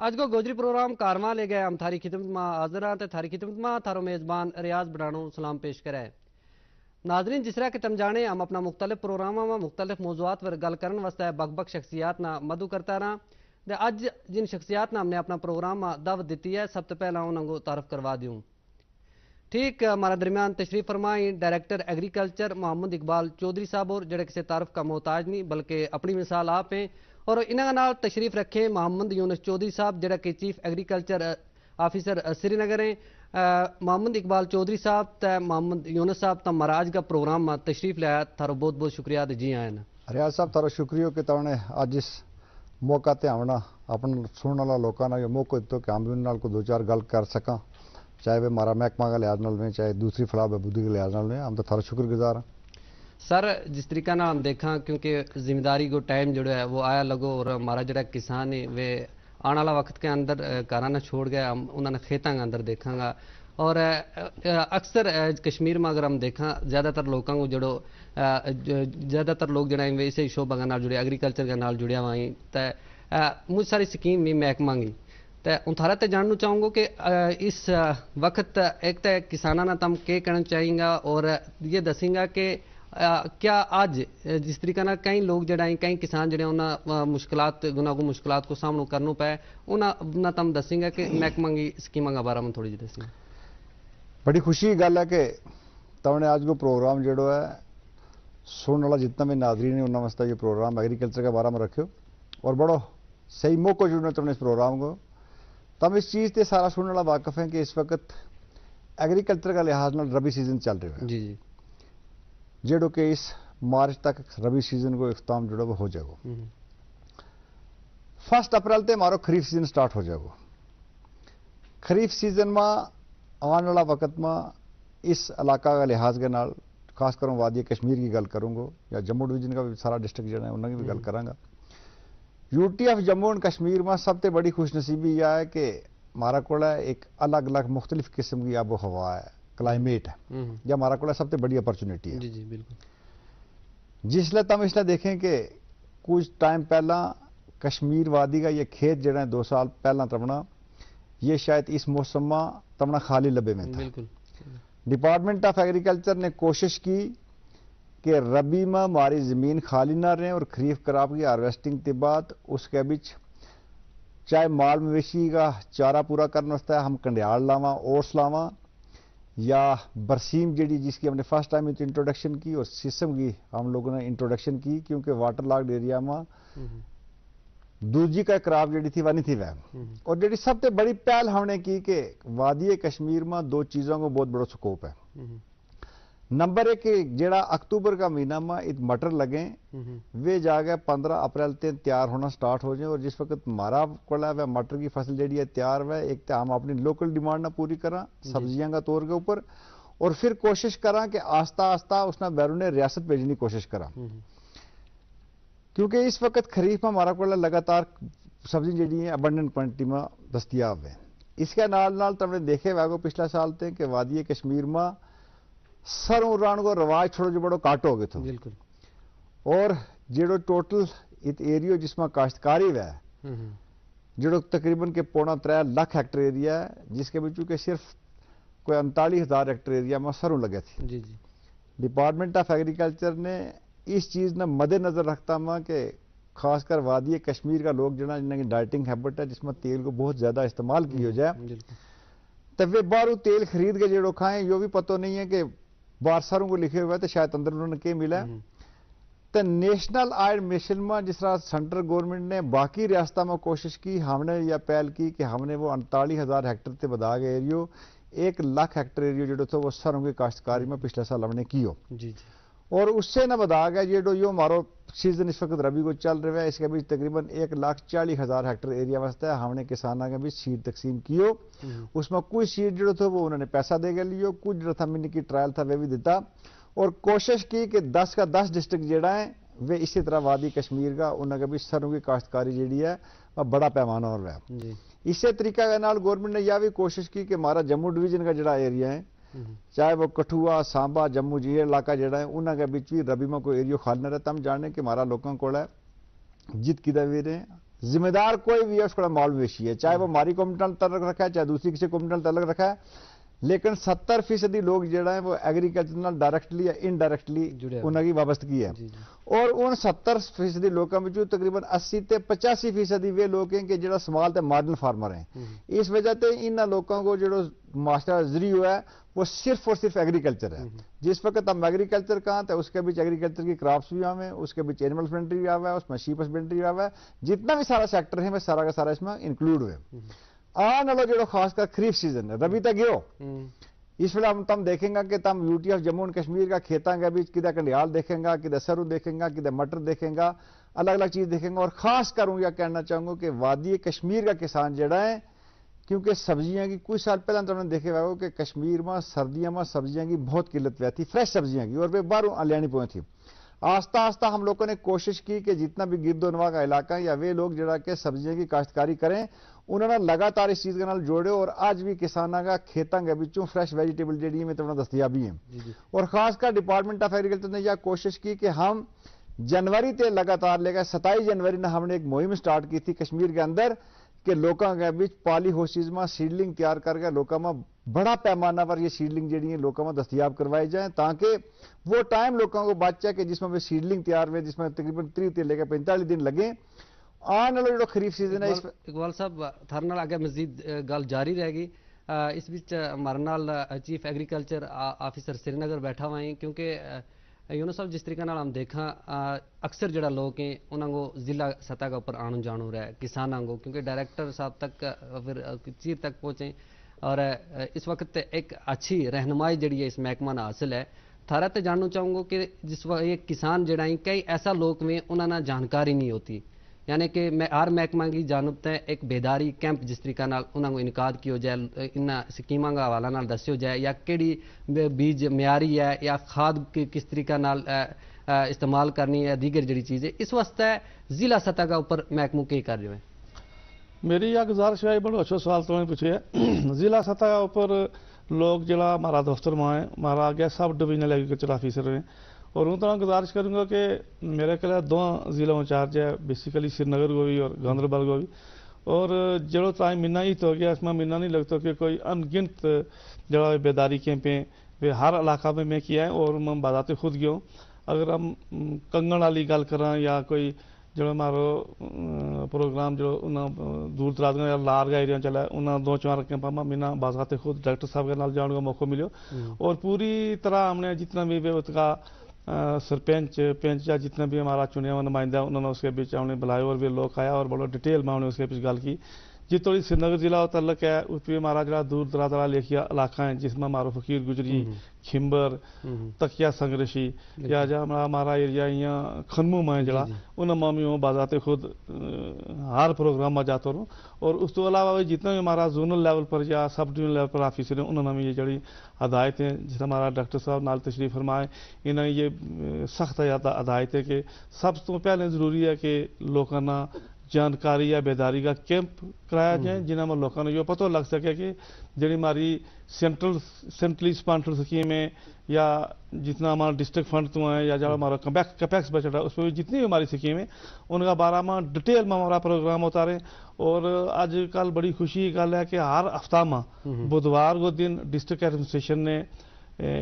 आज को गोजरी प्रोग्राम कारवां ले गए हम थारी खिदमत में हाजिर हाँ थारी खिदमत में थारो मेज़बान रियाज बनानो सलाम पेश करे। नाजरीन जिस तरह के तम जाने हम अपना मुख्तलिफ प्रोग्रामों में मुख्तलिफ मौजूआत पर गल करने वास्ते बक शख्सियात ना मदू करता रहा। अज जिन शख्सियात ने हमने अपना प्रोग्राम में दावत दी है सबसे पहला उन्होंने तारफ करवा दूँ। ठीक हमारा दरमियान तशरीफ फरमाई डायरेक्टर एग्रीकल्चर मोहम्मद इकबाल चौधरी साहब और जड़े किसी तारफ का मोहताज नहीं बल्कि अपनी मिसाल आप हैं। और इन्होंने नाल तशरीफ रखे मोहम्मद यूनुस चौधरी साहब जड़ा कि चीफ एग्रीकल्चर ऑफिसर श्रीनगर हैं। मोहम्मद इकबाल चौधरी साहब तो मोहम्मद यूनुस साहब तो महाराज का प्रोग्राम में तशरीफ लिया थारो बहुत बहुत शुक्रिया जी आए ना रियाज साहब थारो शुक्रिया कि तुमने अज इस मौका ते आना अपन सुनने वाला लोगों ने मौका दिता कि हम भी उन्होंने को दो चार गल कर सका चाहे वे हमारा महकमा का लिहाज नाल में चाहे दूसरी फलाह बहबूदी के लिहाज नाल में हम तो थारा शुक्रगुजार हैं। सर जिस तरीका ना हम देखा क्योंकि जिम्मेदारी को टाइम जो है वो आया लगो और हमारा जरा किसान है वे आने वाला वक्त के अंदर कारा ना छोड़ गया हम उन्होंने खेतों के अंदर देखांगा। और अक्सर कश्मीर में अगर हम देखा ज़्यादातर लोगों को जड़ो ज़्यादातर लोग जड़ा इसे शोबा के नाल जुड़े एग्रीकल्चर के नाल जुड़िया वहीं तो मुझ सारी स्कीम भी महकमा की तो उठारा तो जानना चाहूँगा कि इस वक्त एक तो किसाना ना तम के कहना चाहेंगा और ये दसेंगा कि क्या आज जिस तरीके ना कई लोग जड़े कई किसान जड़े उन्हें मुश्किलात गुनागो मुश्किलात को सामना करना पाए उन्हें तम दसेंगा कि महकमा की स्कीम के बारे में थोड़ी जी दसेंगे। बड़ी खुशी की गल है कि तुमने आज को प्रोग्राम जो है सुनने वाला जितना भी नाजरीन है उन्होंने वास्ते ये प्रोग्राम एग्रीकल्चर के बारे में रखो और बड़ो सही मौका जुड़ना तुमने इस प्रोग्राम को तब इस चीज़ से सारा सुनने वाला वाकफ है कि इस वक्त एग्रीकल्चर का लिहाज में रबी सीजन चल रहा है जी जी जेड़ो कि इस मार्च तक रबी सीजन को इख्ताम जो हो जाएगा। 1 अप्रैल से हमारा खरीफ सीजन स्टार्ट हो जाएगा। खरीफ सीजन में आने वाला वक्त में इस इलाका का लिहाज के नाल खासकर वादी कश्मीर की गल करूँगा या जम्मू डिवीजन का भी सारा डिस्ट्रिक्ट जो है उन्होंने भी गल करांगा। UT of Jammu and Kashmir में सबसे बड़ी खुशनसीबी यह है कि हमारा को एक अलग अलग मुख्तलिफ किस्म की आबो हवा है क्लाइमेट है या हमारा को सबसे बड़ी अपॉर्चुनिटी है। जी जी बिल्कुल जिसले तम इसलिए देखें कि कुछ टाइम पहला कश्मीर वादी का ये खेत जड़ा 2 साल पहला तमना ये शायद इस मौसम में तमना खाली लबे में था। बिल्कुल डिपार्टमेंट ऑफ एग्रीकल्चर ने कोशिश की कि रबी में हमारी ज़मीन खाली ना रहे और खरीफ क्रॉप की हार्वेस्टिंग के बाद उसके बीच चाहे माल मवेशी का चारा पूरा करने वास्ते हम कंडियाल लावा ओट्स लावा या बरसीम जी जिसकी हमने फर्स्ट टाइम इंट्रोडक्शन की और सिस्टम की हम लोगों ने इंट्रोडक्शन की क्योंकि वाटर लॉक्ड एरिया में दूजी का क्रॉप जी थी वह नहीं थी वह और जी सबसे बड़ी पहल हमने की कि वादी कश्मीर में 2 चीज़ों को बहुत बड़ा स्कोप है। नंबर 1 जड़ा अक्टूबर का महीना में इत मटर लगे वे जाके 15 अप्रैल से तैयार होना स्टार्ट हो जाए और जिस वक्त हमारा कोला वह मटर की फसल जी है तैयार है एक तो हम अपनी लोकल डिमांड ना पूरी करा सब्जियां का तौर के ऊपर और फिर कोशिश करा कि आस्ता आस्ता उसने बैरून रियासत भेजने की कोशिश करा क्योंकि इस वक्त खरीफ में हमारा कोला लगातार सब्जी जी है अबंडेंट क्वांटिटी में दस्तियाब है। इसके नाल तुमने देखे वह पिछला साल थे कि वादी कश्मीर में सरों उड़ान को रवाज छोड़ो जो बड़ो काटो हो गए थे बिल्कुल और जेड़ो टोटल इत एरियो जिसमें काश्तकारी है जेड़ो तकरीबन के 3.25 लाख हेक्टेयर एरिया है जिसके बीच के सिर्फ कोई 39,000 हेक्टेयर एरिया में सरों लगे थे। जी जी डिपार्टमेंट ऑफ एग्रीकल्चर ने इस चीज़ ने मद्देनजर रखता हुआ कि खासकर वादी कश्मीर का लोग जना जिनकी डाइटिंग हैबिट है जिसमें तेल को बहुत ज़्यादा इस्तेमाल की हो जाए तो वे बाहरों तेल खरीद के जेड़ो खाएं यो भी पता नहीं है कि बारसारों को लिखे हुए तो शायद अंदर उन्होंने क्या मिला तो नेशनल आयल मिशन में जिस तरह सेंट्रल गवर्नमेंट ने बाकी रियासत में कोशिश की हमने यह पहल की कि हमने वो 39,000 हेक्टेयर से बदा गए एरियो 1 लाख हेक्टेयर एरियो जो था वो सरों की काश्तकारी में पिछले साल हमने की हो जी और उससे न बदा गया जो यो हमारो सीजन इस वक्त रबी को चल रहा है इसके बीच तकरीबन 1,40,000 हेक्टेयर एरिया वास्ते हमने किसानों के बीच सीड तकसीम की हो उसमें कुछ सीड जो था वो उन्होंने पैसा दे के लियो कुछ जो था मिनी की ट्रायल था वे भी देता और कोशिश की कि 10 का 10 डिस्ट्रिक्ट जड़ा है वे इसी तरह वादी कश्मीर का उन्होंने भी सरों की काश्तकारी जी है वह बड़ा पैमाना और है। इसी तरीका के नाल गवर्नमेंट ने यह भी कोशिश की कि हमारा जम्मू डिवीजन का जड़ा एरिया है चाहे वो कठुआ सांबा जम्मू जी इलाका जड़ा है उन्होंने बीच भी रबी में कोई एरियो खाली न रहता हम जाने कि हमारा लोगों को जित की दे रहे जिम्मेदार कोई भी है उसका माल मवेशी है, चाहे वो हमारी कम्युनिटी तलक रखा है चाहे दूसरी किसी कम्युनिटी तलक रखा है, लेकिन 70% लोग जड़ा है वो एग्रीकल्चर डायरेक्टली या इनडायरेक्टली उनकी वाबस्तगी है। और उन 70% लोगों में तकरीबन 80 से 85% वे लोग हैं कि जो स्मॉल ते मार्जिनल फार्मर हैं। इस वजह से इन लोगों को जो मास्टर जरिए हुआ है वो सिर्फ और सिर्फ एग्रीकल्चर है। जिस वक्त हम एग्रीकल्चर कहाँ थे उसके बीच एग्रीकल्चर की क्रॉप्स भी आवे, उसके बीच एनिमल हस्बेंड्री भी आवा है, उसमें शीप हस्बेंड्री भी आवा है, जितना भी सारा सेक्टर है मैं सारा का सारा इसमें इंक्लूड हुए। आने वाला जो खासकर खरीफ सीजन है रबी तक गयो, इस वे हम तम देखेंगे कि तम UT of Jammu and Kashmir का खेतों के बीच किधर कंडियाल देखेंगे, किधर सरु देखेंगे, किधर मटर देखेंगे, अलग अलग चीज देखेंगे। और खास करूँ यह कहना चाहूंगा कि वादी कश्मीर का किसान जड़ा है, क्योंकि सब्जियां की कुछ साल पहले तो हमने देखे हुआ कि कश्मीर में सर्दियों में सब्जियां की बहुत किल्लत हुई थी, फ्रेश सब्जियां की, और वे बाहरों लेनी पड़ी थी। आस्ता आस्ता हम लोगों ने कोशिश की कि जितना भी गिरदोनवा का इलाका है या वे लोग जरा के सब्जियों की काश्तकारी करें, उन्होंने लगातार इस चीज़ के नाल जोड़े और आज भी किसानों का खेतों के बिचों फ्रेश वेजिटेबल जी में तो दस्तियाबी है। और खासकर डिपार्टमेंट ऑफ एग्रीकल्चर ने यह कोशिश की कि हम जनवरी से लगातार लेकर 27 जनवरी ने हमने एक मुहिम स्टार्ट की थी कश्मीर के अंदर कि लोगों के बीच पॉली हाउसेज में सीडलिंग तैयार करके लोगों में बड़ा पैमाना पर ये सीडलिंग जी लोगों में दस्तियाब करवाई जाए, ताकि वो टाइम लोगों को बच जाए कि जिसमें वे सीडलिंग तैयार हुए, जिसमें तकरीबन 30 से लेकर 45 दिन लगे। आने वाला जो खरीफ सीजन है इकबाल साहब थारे नाल आगे मजीद गल जारी रहेगी। इस बीच हमारे नाल चीफ एग्रीकल्चर ऑफिसर श्रीनगर बैठा हुआ है, क्योंकि यूनुस साहब जिस तरीके नाल हम देखा अक्सर जड़ा लोग हैं उन्होंने जिला सतह के ऊपर आनू जाणू रहा है किसानों को, क्योंकि डायरेक्टर साहब तक फिर चीर तक पहुँचे और इस वक्त एक अच्छी रहनुमाई जड़ी है इस महकमा ने हासिल है। थारा तो जानना चाहूँगा कि जिस वक्त ये किसान जड़ा कई ऐसा लोग में उन्होंने जानकारी नहीं होती, यानी कि मैं हर महकमा की जानब ते एक बेदारी कैंप जिस तरीके उन्होंने इनकाद किया जाए, इन स्कीमां का हवाला नाल दस्यो जाए या केड़ी बीज म्यारी है या खाद किस तरीके इस्तेमाल करनी है, दीगर जड़ी चीज़ें इस वास्ते जिला सतह का ऊपर महकमू के कर रहे हैं। मेरी यह गुजारिश है, बड़ा अच्छा सवाल तुमने पूछे है। जिला सतह के ऊपर लोग जरा हमारा दफ्तर में है, हमारा आगे सब डिविजनल एग्रीकल्चर ऑफिसर हैं, और उन तरह गुजारिश करूँगा कि मेरे ख्याल 2 जिलों इंचार्ज है, बेसिकली श्रीनगर को भी और गांधरबल को भी, और जो टाइम महीना ही तो हो गया, इसमें महीना नहीं लगता कि कोई अनगिनत जरा बेदारी कैंपें वे हर इलाका में मैं किया है और मैं बाजाते खुद गया हूँ। अगर हम कंगन वाली गल करें या कोई जो हमारो प्रोग्राम जो दूर दराज या लार का एरिया चला है, उन्हें 2-4 कैंपा में महीना बाजाते खुद डायरेक्टर साहब के नाल जाने का मौका मिलो, और पूरी तरह हमने जितना भी उसका सरपंच पंच या जितना भी हमारा चुने हुआ नुमाइंदा उन्होंने उसके बीच हमने बुलाए और वे लोग आया और बड़ा डिटेल में उन्होंने उसके बीच गल की। जी थोड़ी श्रीनगर जिला तल्लक है, उस पर हमारा जरा दूर दराज लेखिया इलाका है जिसमें हमारा फकीर गुजरी, खिम्बर, तकिया संग्रशी या जहाँ हमारा एरिया यहाँ खनमू में जरा उन मामी हूँ बाजाते खुद हर प्रोग्राम में जाता रहूँ। और उस तो अलावा जितना भी हमारा जोनल लेवल पर या सब डिवीजन लेवल पर ऑफिसर हैं उन्होंने हमें ये जड़ी हदायतें, जिस हमारा डॉक्टर साहब नाल तशरीफ फरमाए, इन्हें ये सख्त हदायतें कि सब तो पहले ज़रूरी है कि लोगों ना जानकारी या बेदारी का कैंप कराया जाए, जिन्हें में लोगों को ये पता लग सके कि जी हमारी सेंट्रली स्पॉन्सर्ड स्कीम है या जितना हमारा डिस्ट्रिक्ट फंड तो है या जो हमारा कैपेक्स बजट है उस पर जितनी भी हमारी स्कीम है उनका बारे में डिटेल में हमारा प्रोग्राम होता रहे। और आजकल बड़ी खुशी की गल है कि हर हफ्ता में बुधवार को दिन डिस्ट्रिक्ट एडमिनिस्ट्रेशन ने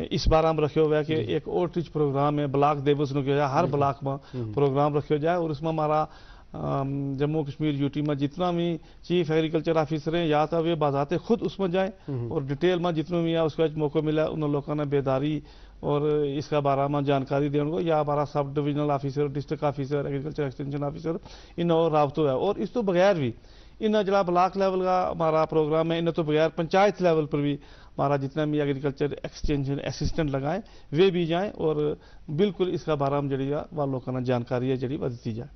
इस बारे में रखे हुआ है कि एक आउटरीच प्रोग्राम है ब्लॉक दिवस किया जाए, हर ब्लॉक में प्रोग्राम रखे जाए, और उसमें हमारा जम्मू कश्मीर यूटी में जितना भी चीफ एग्रीकल्चर ऑफिसर हैं या तो वे बाजाते खुद उसमें जाएं और डिटेल में जितना भी उसका मौका मिला उन लोगों ने बेदारी और इसका बारे में जानकारी देने को, या हमारा sub divisional officer, district officer, agriculture extension officer in और राबतो है। और इस तो बगैर भी इन जरा ब्लॉक लेवल का हमारा प्रोग्राम है, इन तो बगैर पंचायत लेवल पर भी हमारा जितना भी एग्रीकल्चर एक्सटेंशन असिस्टेंट लगाएं वे भी जाएं और बिल्कुल इसका बारे में जड़ी वह लोगों ने जानकारी है जड़ी दी जाए।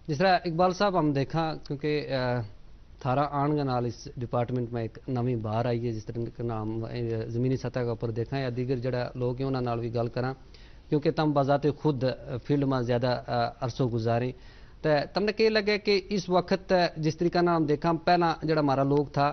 जिस तरह इकबाल साहब हम देखा क्योंकि थारा आन के नाल इस डिपार्टमेंट में एक नवी बाहर आई है, जिस तरह का नाम ज़मीनी सतह के ऊपर देखा या दीगर जड़ा लोग हैं उन्होंने भी गल करा, क्योंकि तम बाजाते खुद फील्ड में ज़्यादा अरसों गुजारें, तो तमने कह लगे कि इस वक्त जिस तरीका हम देखा पहला जड़ा हमारा लोग था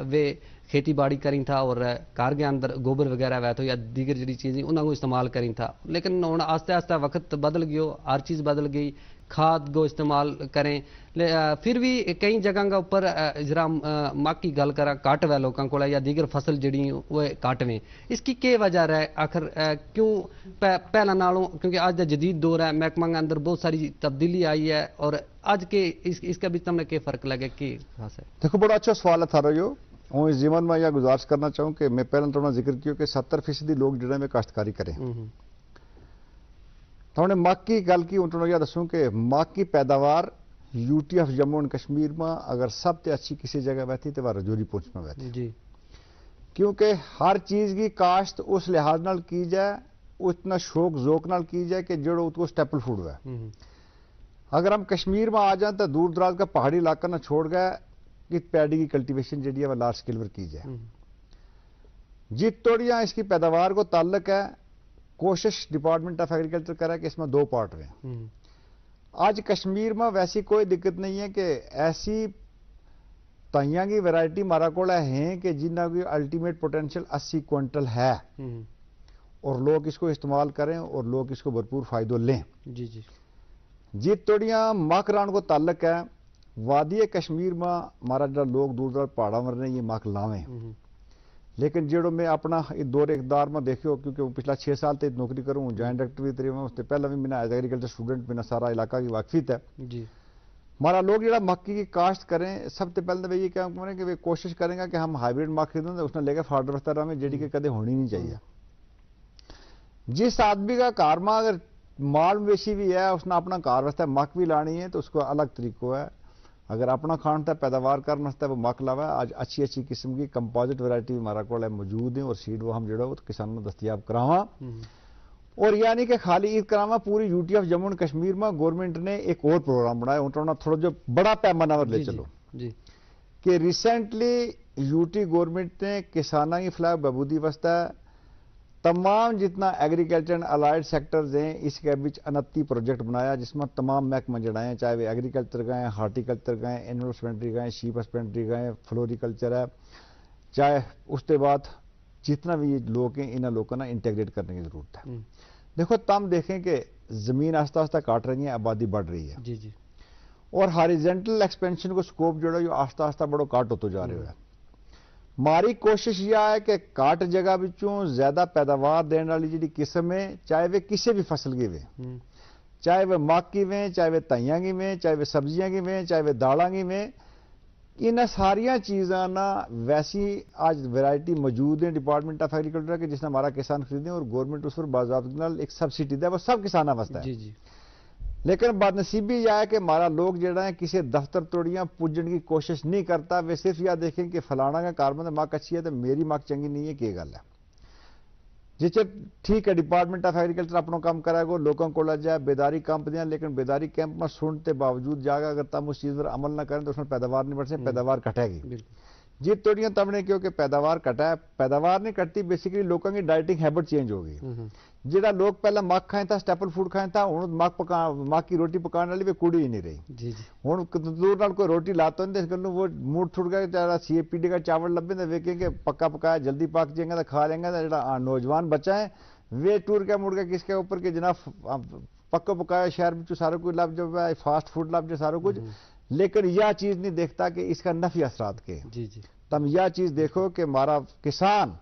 वे खेती बाड़ी करी था और घर के अंदर गोबर वगैरह वै तो या दीगर जी चीज़ें उन्होंने इस्तेमाल करी था। लेकिन हूँ आस्ते आस्ते वक्त बदल गयो, हर चीज़ बदल गई, खाद को इस्तेमाल करें। फिर भी कई जगह का ऊपर जरा मक्क की गल करा घट वै लोगों को या दीगर फसल जड़ी वो घट में, इसकी क्या वजह है आखिर? क्यों पहला नालों, क्योंकि आज का जदीद दौर है, महकमा के अंदर बहुत सारी तब्दीली आई है और आज के इसका बीच में क्या फर्क लगे कि खास है? देखो बड़ा अच्छा सवाल है थारा यो। और इस जीवन में यह गुजारिश करना चाहूँ कि मैं पहले थोड़ा जिक्र किया कि 70% लोग जो है काश्तकारी करें। तो हमने मक्क की गल की, उन्होंने यह दसूँ कि मक्क की पैदावार UT of Jammu and Kashmir में अगर सबसे अच्छी किसी जगह बैठी तो वह रजौरी पुंछ में बैठी जी। क्योंकि हर चीज़ की काश्त उस लिहाज नाल की जाए, उतना शौक जोक नाल की जाए कि जो उसको स्टेपल फूड है। अगर हम कश्मीर में आ जाए तो दूर दराज का पहाड़ी इलाका ना छोड़ गए कि पैडी की कल्टीवेशन जी है वह लार्ज स्केल पर की जाए। जित तोड़ियाँ इसकी पैदावार को ताल्लुक है, कोशिश डिपार्टमेंट ऑफ एग्रीकल्चर कर रहा है कि इसमें 2 पार्ट में। आज कश्मीर में वैसी कोई दिक्कत नहीं है कि ऐसी तइयां की वैरायटी मारा को है कि जिन्हों की अल्टीमेट पोटेंशियल 80 क्विंटल है और लोग इसको इस्तेमाल करें और लोग इसको भरपूर फायदा लें जी जी। जित तोड़ियाँ मक रान को ताल्लुक है, वादी कश्मीर में हमारा जो लोग दूर दूर पहाड़ा में रहे ये मक लावें। लेकिन जो मैं अपना दौर इकदार में देखियो, क्योंकि पिछला 6 साल तक नौकरी करूँ, जॉइंट डायरेक्टर भी तरी में, उससे पहले भी मैंने एज एग्रीकल्चर स्टूडेंट मैंने सारा इलाका की वाकफियत है जी। हमारा लोग जो मक्की की काश्त करें, सबसे पहले तो ये क्या करें कि वे कोशिश करेंगे कि हम हाइब्रिड मक्क खरीदें तो उसने लेकर फार्डर रफ्तार में जेडी के कदे होनी नहीं चाहिए। जिस आदमी का कार में अगर माल मवेशी भी है, उसने अपना कार वास्ते मक्क भी लानी है तो उसको अलग तरीको है। अगर अपना खान था पैदावार करना वो मक लावा। आज अच्छी अच्छी किस्म की कंपोजिट वैरायटी हमारा को मौजूद है और सीड वो हम जो किसानों को दस्तियाब करावा। और यानी कि खाली ईद करावा, पूरी UT of Jammu and Kashmir में गवर्नमेंट ने एक और प्रोग्राम बनाया, उन्होंने थोड़ा जो बड़ा पैमाना पर ले चलो जी। कि रिसेंटली यूटी गवर्नमेंट ने किसानों की फलाह बहबूदी वास्ते तमाम जितना एग्रीकल्चर एंड अलाइड सेक्टर्स हैं इसके बीच 29 प्रोजेक्ट बनाया, जिसमें तमाम महकमे जड़ाए, चाहे वे एग्रीकल्चर का है, हार्टिकल्चर का है, एनिमल हस्बेंड्री का है, शीप हस्बेंड्री का है, फ्लोरिकल्चर है, चाहे उसके बाद जितना भी लोग हैं इन लोगों ने इंटीग्रेट करने की जरूरत है। देखो तम देखें कि जमीन आस्ता आस्ता काट रही है, आबादी बढ़ रही है जी जी। और हॉरिजॉन्टल एक्सपेंशन को स्कोप जो है आस्ता आस्ता बड़ो काट होते जा रहे है। हमारी कोशिश यह है कि काट जगह बिचों ज्यादा पैदावार देने वाली जी किस्म है, चाहे वे किसी भी फसल की वे, चाहे वे मक्क की वे, चाहे वे तइयां की वे, चाहे वे सब्जियां की वे, चाहे वे दालों की वे, इन सारिया चीज़ों ना वैसी आज वैरायटी मौजूद है डिपार्टमेंट ऑफ एग्रीकल्चर के जिसने हमारा किसान खरीदे और गवर्नमेंट उस पर बाज़ाब्ता एक सब्सिडी दे, वो सब किसाना वास्ते है जी जी। लेकिन बदनसीबी यह है कि हमारा लोग जो है किसी दफ्तर तोड़ियां पुजन की कोशिश नहीं करता। वे सिर्फ यह देखें कि फलाना का कार्बन मक अच्छी है तो मेरी मक चंगी नहीं है, क्या गल है जिसे ठीक है डिपार्टमेंट ऑफ एग्रीकल्चर अपना काम कराएगा, लोगों को जाए बेदारी कैंप दें, लेकिन बेदारी कैंप में सुनते बावजूद जाएगा अगर तब उस चीज़ पर अमल ना करें तो उसमें पैदावार नहीं बढ़ सकती, पैदावार घटेगी। जित तोड़ियां तब ने क्योंकि पैदावार घटा है, पैदावार नहीं घटती, बेसिकली लोगों की डाइटिंग हैबिट चेंज होगी। जिहड़ा लोग पहले मक खाए था, स्टेपल फूड खाए था, हुण मक की रोटी पकाने वाली वे कुड़ी ही नहीं रही। हुण दूर नाल कोई रोटी लाता नहीं, इस गल्लों वो मूड थुड़ गया, चाहे CAPD का चावल लभे तो वे कहेंगे पक्का पकाया जल्दी पक जाएगा तो खा लेंगे। तो जो नौजवान बच्चा है वे टूर के मुड़ के किसके ऊपर के जनाब पक्का पकाया शहर में सारा कुछ लभ जाए, फास्ट फूड लभ जाए सारा कुछ, लेकिन यह चीज नहीं देखता कि इसका नफी असरात के जी जी। तुम यह चीज देखो कि हमारा किसान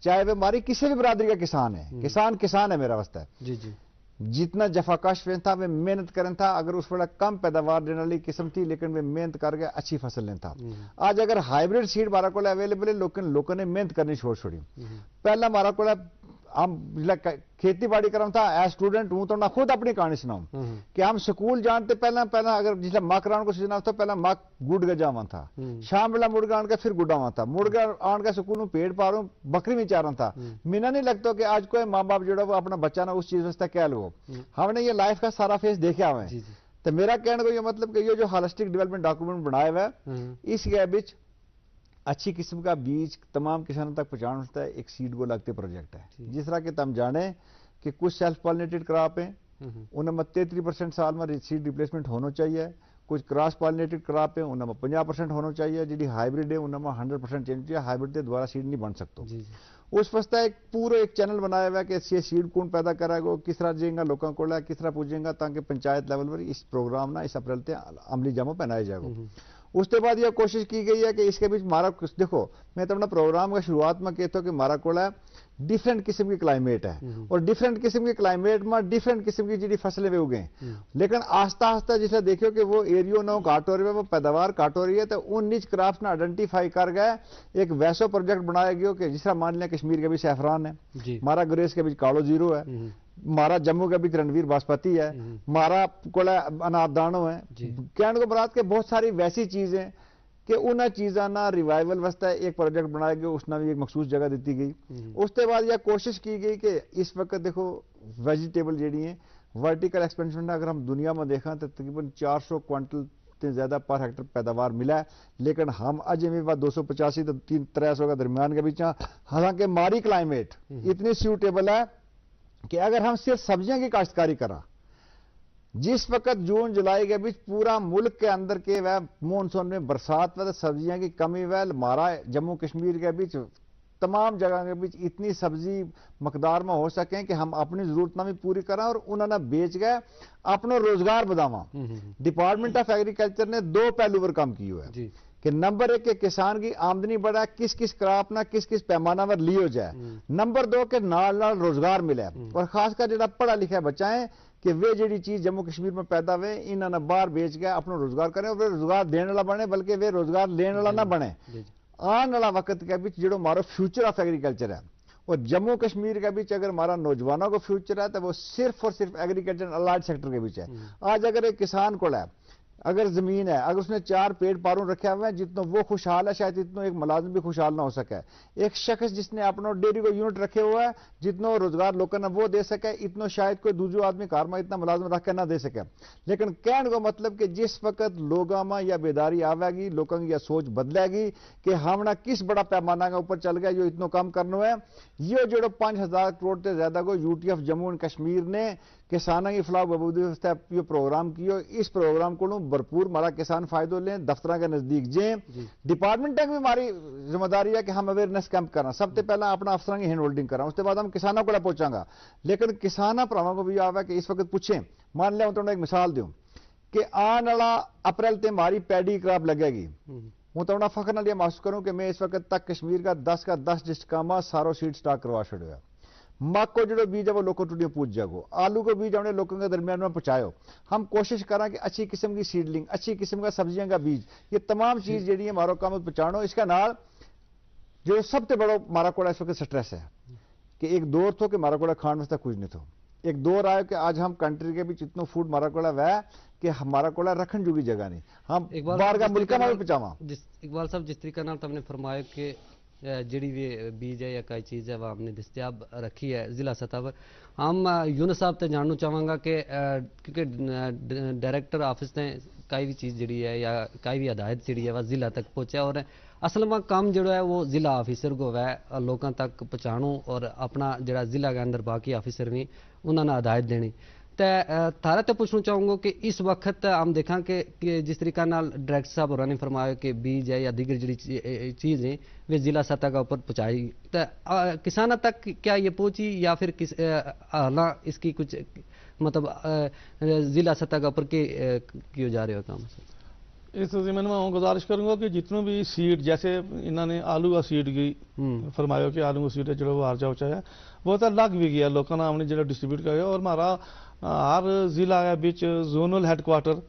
चाहे वे हमारी किसी भी बरादरी का किसान है, किसान किसान है मेरा वास्ता है जी जी। जितना जफाकश था वे मेहनत करें था, अगर उस बड़ा कम पैदावार देने वाली किस्म थी लेकिन वे मेहनत करके अच्छी फसल लें था। आज अगर हाइब्रिड सीड हमारा को अवेलेबल है, लोगों ने मेहनत करनी छोड़ छोड़ी। पहला हमारा को हम खेती बाड़ी करम था एज स्टूडेंट हूं तो ना खुद अपनी कहानी सुनाऊं कि हम स्कूल जानते पहला अगर जिसला मक राउंड को सीजना था पहला मक गुड़ गजावा था, शाम वाला मुर्गा आन के फिर गुडावा था, मुर्गा आन के स्कूल में पेड़ पारू बकरी में चारा था। मीना नहीं लगता कि आज कोई माँ बाप जो अपना बच्चा ना उस चीज वास्ते कह लो, हमने ये लाइफ का सारा फेस देखा हुआ है। तो मेरा कहने को ये मतलब कि ये जो होलिस्टिक डेवलपमेंट डॉक्यूमेंट बनाया हुआ है इसके बीच अच्छी किस्म का बीज तमाम किसानों तक पहुंचाना होता है, एक सीड को लगते प्रोजेक्ट है। जिस तरह के तुम जाने कि कुछ सेल्फ पॉलिनेटेड क्रॉप हैं उनमें 33% साल में सीड रिप्लेसमेंट होना चाहिए, कुछ क्रॉस पॉलिनेटेड क्रॉप है उन्होंने 50% होना चाहिए, जी हाइब्रिड है उन्होंने 100% चेंज चाहिए, हाइब्रिड के द्वारा सीड नहीं बन सकता। जी जी उस वास्ते एक पूरा एक चैनल बनाया हुआ है कि ये सीड कौन पैदा कराएगा, किस तरह जाएगा लोगों को, किस तरह पूछेगा, ताकि पंचायत लेवल पर इस प्रोग्राम ना इस अप्रैल से अमली जामो पहनाया जाएगा। उसके बाद यह कोशिश की गई है कि इसके बीच मारा देखो मैं तो अपना प्रोग्राम का शुरुआत में कहता हूँ कि मारा कोला डिफरेंट किस्म की क्लाइमेट है और डिफरेंट किस्म की क्लाइमेट में डिफरेंट किस्म की जी फसलें भी उगे, लेकिन आस्ता आस्ता जिसे देखो कि वो एरियो ना काट हो रही है, वो पैदावार काट हो रही है, तो उन निज क्राफ्ट ने आइडेंटिफाई कर गए, एक वैसो प्रोजेक्ट बनाया गया कि जिस तरह मान लिया कश्मीर के भी सैफरान है, मारा गुरेज के बीच कालो जीरो है, मारा जम्मू के बीच रणवीर बासमती है, मारा कोला अनादानो है, कहने को बरात के बहुत सारी वैसी चीजें कि उन चीज़ों ना रिवाइवल वास्ते एक प्रोजेक्ट बनाया गया, उसने भी एक मखसूस जगह दी गई। उसके बाद यह कोशिश की गई कि इस वक्त देखो वेजिटेबल जी है वर्टिकल एक्सपेंशन अगर हम दुनिया में देखा तो तकरीबन 400 क्विंटल से ज्यादा पर हेक्टर पैदावार मिला है, लेकिन हम अजय में 285 तो 300 का दरमियान के बीच, हालांकि मारी क्लाइमेट इतनी सूटेबल है कि अगर हम सिर्फ सब्जियां की काश्तकारी करा, जिस वक्त जून जुलाई के बीच पूरा मुल्क के अंदर के वह मानसून में बरसात व सब्जियां की कमी वह हमारा जम्मू कश्मीर के बीच तमाम जगह के बीच इतनी सब्जी मकदार में हो सके कि हम अपनी जरूरत भी पूरी करें और उन्होंने बेच गए अपना रोजगार बढ़ावा। डिपार्टमेंट ऑफ एग्रीकल्चर ने 2 पहलू पर काम किया है कि नंबर 1 के किसान की आमदनी बढ़ा, किस किस क्रॉप ना किस किस पैमाना पर लियो जाए, नंबर 2 के नाल नाल रोजगार मिले और खासकर जो पढ़ा लिखा बच्चा है कि वे जी चीज जम्मू कश्मीर में पैदा हुए इन्होंने बाहर बेच के अपना रोजगार करें और वे रोजगार देने वाला बने, बल्कि वे रोजगार लेने वाला ना बने। आने वाला वक्त के बीच जो हमारा फ्यूचर ऑफ एग्रीकल्चर है और जम्मू कश्मीर के बीच अगर हमारा नौजवानों को फ्यूचर है तो वो सिर्फ और सिर्फ एग्रीकल्चर अलाइड सेक्टर के बीच है। आज अगर एक किसान को है अगर जमीन है, अगर उसने 4 पेड़ पारों रखे हुए हैं, जितना वो खुशहाल है शायद इतना एक मुलाजिम भी खुशहाल ना हो सके। एक शख्स जिसने अपना डेयरी को यूनिट रखे हुआ है, जितना रोजगार लोगों ने वो दे सके, इतना शायद कोई दूसरे आदमी कार में इतना मुलाजिम रख के ना दे सके। लेकिन कहने को मतलब कि जिस वक्त लोगों में यह बेदारी आवेगी, लोगों की यह सोच बदलेगी कि हम ना किस बड़ा पैमाना के ऊपर चल गया जो इतना काम करना है, ये जो 5000 करोड़ से ज्यादा को यूटीएफ जम्मू एंड कश्मीर ने किसानों की फलाह बहबूदी वास्ते ये प्रोग्राम किया। इस प्रोग्राम को भरपूर हमारा किसान फायदो लें, दफ्तर के नजदीक जाए। डिपार्टमेंट की भी हमारी जिम्मेदारी है कि हम अवेयरनेस कैंप करना, सबसे पहला अपना अफसरों की हैंड होल्डिंग करना, उसके बाद हम किसानों को पहुंचागा। लेकिन किसान भरावां को भी आवा कि इस वक्त पूछें, मान लिया तो एक मिसाल दूं कि आने वाला अप्रैल से हमारी पैडी क्रॉप लगेगी, मैं तो फखर नाल महसूस करूं कि मैं इस वक्त तक कश्मीर का 10 का 10 डिस्ट्रिक्ट में सारो सीड स्टॉक करवा छड़िया। मक को जो बीज है वो लोगों टूटियों पूछ जागो, आलू को बीज हमने लोगों के दरमियान में पहुंचाओ। हम कोशिश करें कि अच्छी किस्म की सीडलिंग, अच्छी किस्म का सब्जियों का बीज, ये तमाम चीज जी मारो काम पहुंचानो। इसका नाल जो सबसे बड़ा मारा कोड़ा इस वक्त स्ट्रेस है कि एक दौर तो कि मारा कोड़ा खान वास्ते कुछ नहीं था, एक दौर आया कि आज हम कंट्री के बीच इतना फूड मारा कोड़ा वह कि हमारा कोड़ा रखन जोगी जगह नहीं, हम बाहर का मुल्क में पहुंचावा। इकबाल साहब जिस तरीके नाल तुमने फरमाया कि जड़ी भी बीज है या कोई चीज़ है वह हमने दस्तियाब रखी है जिला सतह पर, हम यूनुस साहब से जानना चाहूँगा कि क्योंकि डायरेक्टर ऑफिस ने कोई भी चीज़ जड़ी है या कोई भी हदायत जड़ी है वह जिला तक पहुँचा और असल में काम जो है वो जिला ऑफिसर को वह लोगों तक पहुँचाणो और अपना जरा जिला के अंदर बाकी ऑफिसर भी उन्होंने हदायत देनी। तो थारा तो पूछना चाहूँगा कि इस वक्त हम देखा कि जिस तरीका नाल डायरेक्टर साहब और ने फरमाया कि बीज है या दीगर जी चीज़ें वे जिला सतह का ऊपर पहुँचाई, तो किसानों तक क्या ये पहुँची या फिर किस हालां इसकी कुछ मतलब जिला सतह का ऊपर क्यों जा रहे हो काम? इस ज़मीन में मैं गुजारिश करूंगा कि जितनों भी सीड, जैसे इन्होंने आलू का सीड की फरमाया कि आलू का सीड है जो हार जाओ चाहे वो तो लग भी गया, लोगों ने हमने जो डिस्ट्रीब्यूट किया और हमारा हर जिला के बीच जोनल हेडक्वार्टर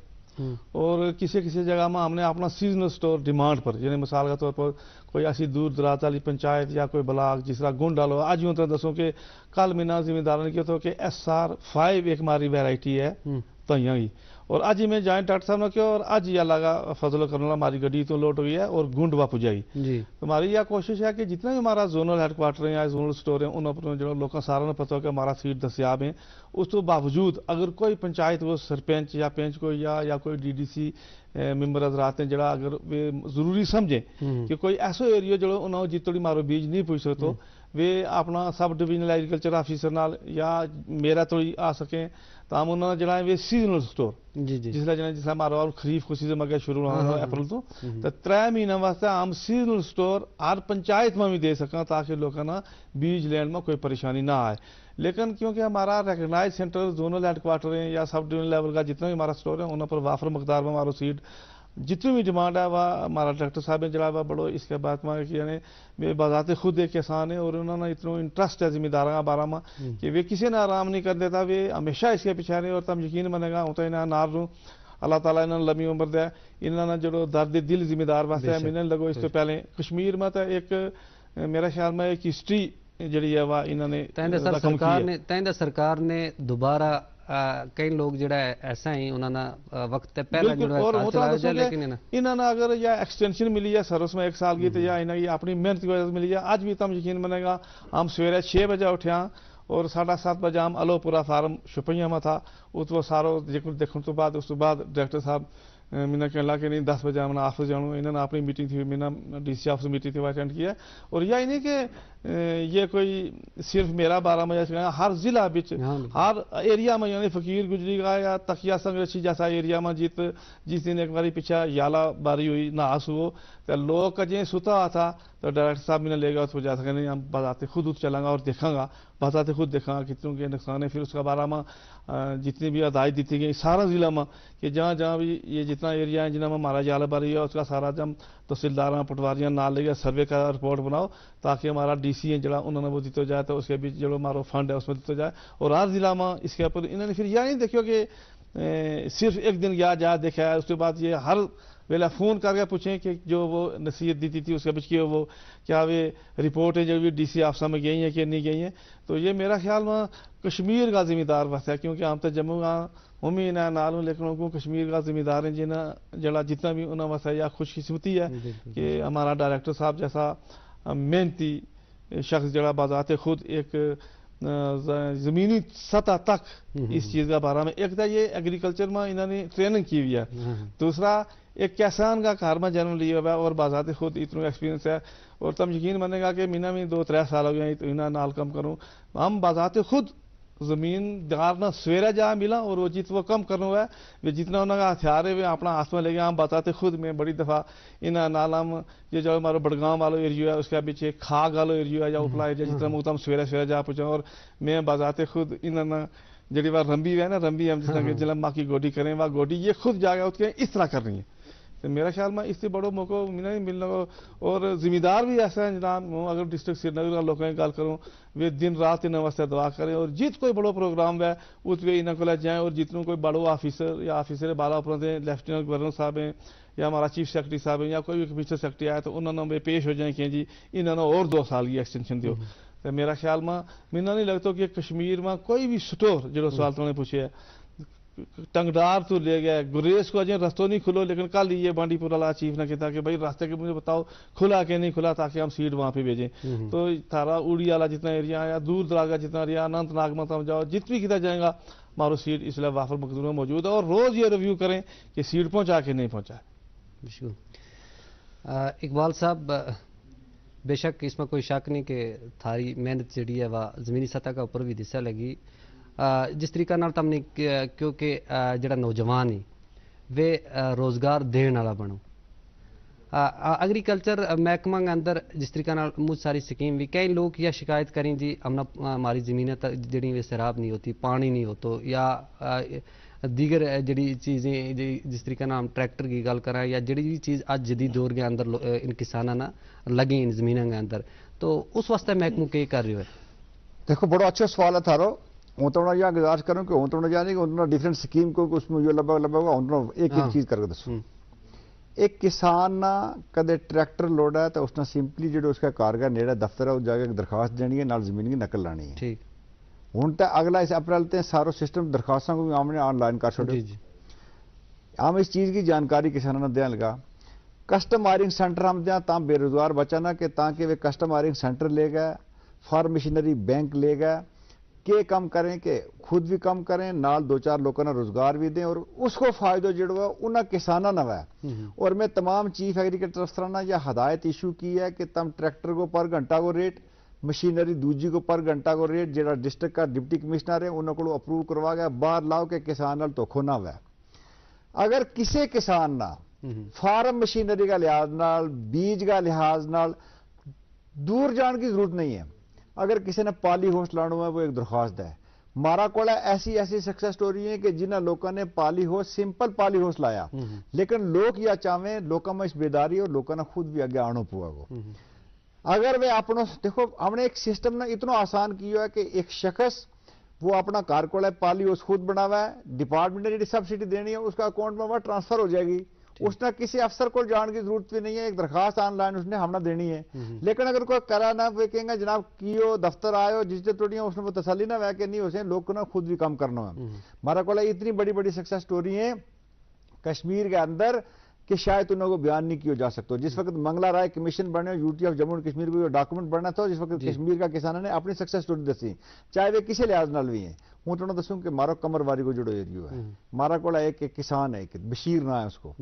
और किसी किसी जगह में हमने अपना सीजनल स्टोर डिमांड पर, यानी मिसाल के तौर पर कोई ऐसी दूर दराज वाली पंचायत या कोई ब्लॉक जिस तरह गुंड डालो, आज यूँ तो दसो कि कल महीना जिम्मेदार ने किया तो कि SR5 एक हमारी वेराइटी है तैयार ही, और आज ही में जॉइंट डाक्टर साहब ने किया और आज ही लगा फजल करना हमारी गड्डी तो लोट हुई है और गुंड वापस जाई। तो हमारी यह कोशिश है कि जितना भी हमारा जोनल हेडक्वार्टर है या जोनल स्टोर है उन पर जो लोगों सारा पता हो कि हमारा सीट दस्तियाब है, उस तो बावजूद अगर कोई पंचायत वो सरपंच या पेंच को या कोई DDC मेंबर हजरात हैं जरा अगर वे जरूरी समझें कि कोई ऐसा एरिया जो उन्होंने जितनी मारो बीज नहीं पूछ सकते وہ اپنا سب ڈویژنل ایگریکلچر آفیسر نال یا میرا تو آ سکیں تاہم انہوں نے جڑا ہے سیزنل سٹور جی جی جسے مارا خریف کو سیزن میں شروع ہونا اپریل تو 3 مہینے واسطے ہم سیزنل سٹور ہر پنچایت میں بھی دے سکیں تاکہ لوگوں نے بیج لین میں کوئی پریشانی نہ آئے. لیکن کیونکہ ہمارا recognise centre zonal headquarter ہیں یا سب ڈویژنل لیول کا جتنا بھی ہمارا سٹور ہے انہوں پر وافر مقدار میں ہمارا سیڈ جتنی بھی ڈیمانڈ ہے وہ ہمارا ڈائریکٹر صاحب نے جڑا ہوا بڑو اس کے بعد میں یعنی میں بذات خود ایک کسان ہے اور انہوں نے اتنا انٹرسٹ ہے ذمہ داروں کا بارہ میں کہ وہ کسی نے آرام نہیں کر دیتا وہ ہمیشہ اس کے پیچھے رہے اور تم یقین منے گا ہوتا انہیں نار روں اللہ تعالیٰ انہوں نے لمبی عمر دیا انہوں نے جو درد دل ذمہ دار واسطے ہے ملنے لگو اس سے پہلے کشمیر میں تو ایک میرا خیال میں ایک ہسٹری جڑی ہے وہ انہوں نے سرکار نے دوبارہ کئی لوگ جڑا ہے ایسا ہی انہوں نے وقت تے پہلے جو لیکن انہوں نے اگر یا ایکسٹینشن ملی ہے سروس میں 1 سال کی تو یا انہیں یہ اپنی محنت کی وجہ سے ملی ہے. آج بھی تم یقین منے گا ہم سویرے 6 بجے اٹھے ہاں اور 7:30 بجے ہم الو پورا فارم شپیاں میں تھا اس وہ سارو دیکھنے تو بعد اس بعد ڈائریکٹر صاحب میں نے کہا کہ نہیں 10 بجے ہم نے آفس جاؤں انہوں نے اپنی میٹنگ تھی میں نے ڈی سی آفس میٹنگ تھی وہ اٹینڈ کیا اور یہ نہیں کہ یہ کوئی صرف میرا 12 بجے ہر ضلع بچ ہر ایریا میں یعنی فقیر گجری کا یا تقیہ سنگرچی جیسا ایریا میں جس دن ایک باری پیچھے یالا باری ہوئی ناس ہو تو لوگ کا جی ستا تھا تو ڈائریکٹر صاحب میں نے لے گا اس وجہ سے نہیں ہم بتاتے خود چلیں گا اور دیکھیں گا بتاتے خود دیکھیں گا کتنوں کے نقصان ہے. پھر اس کا بارہ میں جتنی بھی ہدایت دیتی گئی سارا ضلع میں کہ جہاں جہاں بھی یہ جتنا ایریا ہے جنہیں میں ہمارا یالا باری ہے اس کا سارا جب تحصیلداراں پٹواریاں نہ لے گیا سروے کا رپورٹ بناؤ تاکہ ہمارا ڈی سی ہے جڑا انہوں نے وہ دیتے جائے تو اس کے بیچ جو ہمارا فنڈ ہے اس میں دیتے جائے. اور ہر ضلع میں اس کے اوپر انہوں نے پھر یہ نہیں دیکھو کہ صرف ایک دن گیا جا دیکھا ہے اس کے بعد یہ ہر ویلا فون کر کے پوچھیں کہ جو وہ نصیحت دیتی تھی اس کے بیچ کی وہ کیا وہ رپورٹ ہے جو بھی ڈی سی آفسہ میں گئی ہیں کہ نہیں گئی ہیں. تو یہ میرا خیال میں کشمیر کا ذمہ دار وقت ہے کیونکہ ہم تو جموں کا ہمیں نہ نالوں لیکن ان کو کشمیر کا ذمہ دار ہیں جنہیں جڑا جتنا بھی انہیں واسطہ یا خوش قسمتی ہے کہ ہمارا ڈائریکٹر صاحب جیسا محنتی شخص جڑا بذات خود ایک زمینی سطح تک اس چیز کا بارے میں ایک تو یہ ایگریکلچر میں انہوں نے ٹریننگ کی ہوئی ہے دوسرا ایک کسان کا گھر میں جنم لیا ہوا ہے اور بذات خود اتنا ایکسپیرینس ہے اور تم یقین مانے گا کہ مینا میں 2-3 سال ہو گئے تو انہیں نال کم کروں ہم بذات خود زمین دار نہ سویرا جا ملا اور وہ جت وہ کم کرنا ہوا ہے وہ جتنا انہوں کا ہتھیار ہے وہ اپنا ہاتھ میں لے گیا ہم بتاتے خود میں بڑی دفعہ انہیں نال ہم یہ جو ہمارا بڑگاؤں والا ایریا ہے اس کے پیچھے کھاگ والا ایریا ہے یا اوپلا ایریا جتنا منہ ہم سویرا جا پہنچا اور میں بذات خود انہوں جڑی بار رمبی ہے نا رمبی ہم جتنا کہ جلم ماں کی گوڈی کریں وہ گوڈی یہ خود جا گیا اس کے اس طرح کر رہی ہیں. تو میرا خیال میں اس سے بڑوں موقع نہیں ملنا اور ذمہ دار بھی ایسا ہے جناب اگر ڈسٹرکٹ سری نگر کا لوگوں کی گل کروں وہ دن رات انہیں واسطے دعا کریں اور جت کوئی بڑو پروگرام ہے اس پہ انہیں کو جائیں اور جتنوں کوئی بڑو آفیسر یا آفیسر بالا اوپر ہیں لیفٹیننٹ گورنر صاحب ہیں یا ہمارا چیف سیکرٹری صاحب ہیں یا کوئی بھی کمشنر سیکرٹری آیا تو انہوں نے پیش ہو جائیں کہ جی انہوں نے اور 2 سال کی ایکسٹینشن دیو. تو میرا خیال میں مجھے نہیں لگتا کہ کشمیر میں کوئی بھی سٹور جو سوال تو نے پوچھے ہے ٹنگڈار تو لے گیا گریز کو اجے رستوں نہیں کھلو لیکن کل یہ بانڈی پورہ والا چیف نے کہتا کہ بھائی راستے کے مجھے بتاؤ کھلا کہ نہیں کھلا تاکہ ہم سیٹ وہاں پہ بھیجیں. تو تھارا اوڑی والا جتنا ایریا ہے یا دور دراز کا جتنا ایریا اننت ناگ میں تم جاؤ جت بھی کتا جائے گا مارو سیٹ اس لیے وافر مقدور میں موجود ہے اور روز یہ ریویو کریں کہ سیٹ پہنچا کہ نہیں پہنچا. اقبال صاحب بے شک اس میں کوئی شک نہیں کہ تھاری محنت جڑی ہے وہ زمینی سطح کا اوپر بھی دسا لگی جس طریقہ نال تم نے کیونکہ جڑا نوجوان ہے وہ روزگار دین والا بنو ایگریکلچر محکمہ کے اندر جس طریقہ نال بہت ساری سکیم بھی کئی لوگ یا شکایت کریں جی ہماری زمینیں جڑی وہ سیراب نہیں ہوتی پانی نہیں ہوتا یا دیگر جڑی چیزیں جس طریقہ نال ہم ٹریکٹر کی گل کریں یا جڑی بھی چیز آج جدید دور کے اندر ان کسانوں نے لگیں ان زمینوں کے اندر تو اس واسطے محکمہ کیا کر رہے ہو. دیکھو بڑا اچھا سوال ہے تھارو اونتونا یہاں گزارش کروں کہ اونتونا جانے کہ اونتونا ڈیفرنٹ سکیم کو اس میں جو لبا ہوگا اونتونا ایک چیز کر کے دسو. ایک کسان نہ کدے ٹریکٹر لوڈا ہے تو اس نے سمپلی جو اس کا کارگر نیڑا دفتر ہے اس جا کے درخواست دینی ہے نال زمین کی نقل لانی ہے. ٹھیک ہوں تو اگلا اس اپریل تے سارو سسٹم درخواستوں کو بھی ہم نے آن لائن کر چھوڑے. ہم اس چیز کی جانکاری کسانوں نے دیں لگا کسٹم آئرنگ سینٹر ہم دیں تاں بے روزگار بچانا کہ تاکہ وہ کسٹم آئرنگ سینٹر لے گئے فارم مشینری بینک لے گئے کہ کم کریں کہ خود بھی کم کریں نال 2-4 لوگوں نے روزگار بھی دیں اور اس کو فائدہ جڑوا انہیں کسانوں نہ ہے. اور میں تمام چیف ایگریکلچر افسرانہ یا ہدایت ایشو کی ہے کہ تم ٹریکٹر کو پر گھنٹہ کو ریٹ मशीनरी दूजी को पर घंटा को रेट जो डिस्ट्रिक्ट का डिप्टी कमिश्नर है उन्होंने को अप्रूव करवा गया बाहर लाओ के किसान नाल धोखो ना हुआ। अगर किसी किसान ना फार्म मशीनरी का लिहाज नाल बीज का लिहाज नाल दूर जाने की जरूरत नहीं है। अगर किसी ने पाली हाउस लाना है वो एक दरख्वास्त है। मारा कोला ऐसी ऐसी सक्सेस स्टोरी है कि जिन्हें लोगों ने poly house simple poly house लाया लेकिन लोग या चाहे लोगों में इस बेदारी और लोगों ने खुद भी आगे आना पुआ को। अगर वे अपनों देखो हमने एक सिस्टम ना इतना आसान किया है कि एक शख्स वो अपना कार को पाली हाउस खुद बनावा है डिपार्टमेंट ने जी सब्सिडी देनी है उसका अकाउंट में वह ट्रांसफर हो जाएगी। उसने किसी अफसर को जाने की जरूरत भी नहीं है। एक दरखास्त ऑनलाइन उसने हमने देनी है। लेकिन अगर कोई करा ना वे कहेंगे जनाब कियो दफ्तर आयो जिससे थोड़ी उसने वो तसली ना वह के नहीं उसे लोग को ना खुद भी काम करना है। हमारा को इतनी बड़ी बड़ी सक्सेस स्टोरी है कश्मीर के अंदर कि शायद उन लोगों को बयान नहीं किया जा सकता। जिस वक्त मंगला राय कमीशन बने UT of Jammu and Kashmir को डॉक्यूमेंट बनना था जिस वक्त कश्मीर का किसानों ने अपनी सक्सेस स्टोरी दसी चाहे वे किसी लिहाज नाल भी हैं। हूँ तो दसूँ कि मारो कमरवारी को जुड़ो एरियो है। मारा को एक किसान है एक बशीर ना है उसको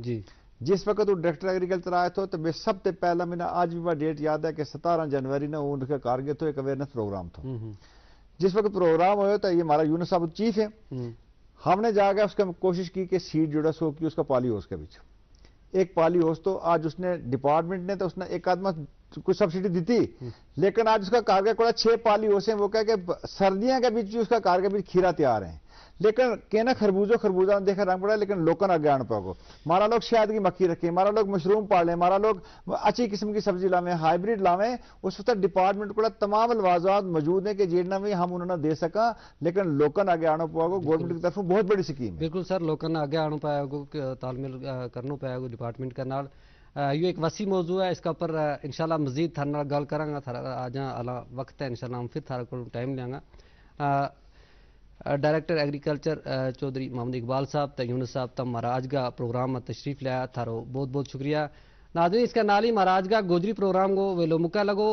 जिस वक्त वो डायरेक्टर एग्रीकल्चर आया था तो सबसे पहला मैंने आज भी वह डेट याद है कि 17 जनवरी ने उनके कारगिल तो एक अवेयरनेस प्रोग्राम था। जिस वक्त प्रोग्राम हुआ तो ये हमारा यूनुस साहब चीफ है हमने जाकर उसका कोशिश की कि सीट जुड़ा सो की उसका पाली हाउस के बीच एक पाली हाउस तो आज उसने डिपार्टमेंट ने तो उसने एक आदमी कुछ सब्सिडी दी थी लेकिन आज उसका कारगिल को 6 पाली हाउस है। वो कह के सर्दियों के बीच भी उसका कारगिल बीच खीरा तैयार है लेकिन कहना खरबूजा देखा रंग पड़ा लेकिन लोगों ने आगे आने पाओ। मारा लोग शायद की मक्खी रखें मारा लोग मशरूम पाल लें मारा लोग अच्छी किस्म की सब्जी लावें हाइब्रिड लावें उस वक्त डिपार्टमेंट को तमाम लवाजात मौजूद है कि जेडना भी हम उन्होंने दे सका लेकिन लोगों ने आगे आना पाओ। गवर्नमेंट की तरफ बहुत बड़ी स्कीम। बिल्कुल सर लोगों ने आगे आना पाया तालमेल करना पाया डिपार्टमेंट के नाल यो एक वसी मौजू है इसका पर इंशाल्लाह मजीद थारे नाल गल करांगा आज आला वक्त है इंशाल्लाह हम फिर थारे को टाइम लेंगे। डायरेक्टर एग्रीकल्चर चौधरी मोहम्मद इकबाल साहब तो यूनुस साहब तब महाराज का प्रोग्राम में तशरीफ लिया थारो बहुत बहुत शुक्रिया। नाज़रीन इसका नाल ही महाराज का गोजरी प्रोग्राम को वेलो मुका लगो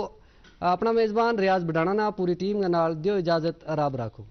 अपना मेज़बान रियाज बडाना ना पूरी टीम के नाल दियो इजाज़त राब राखो।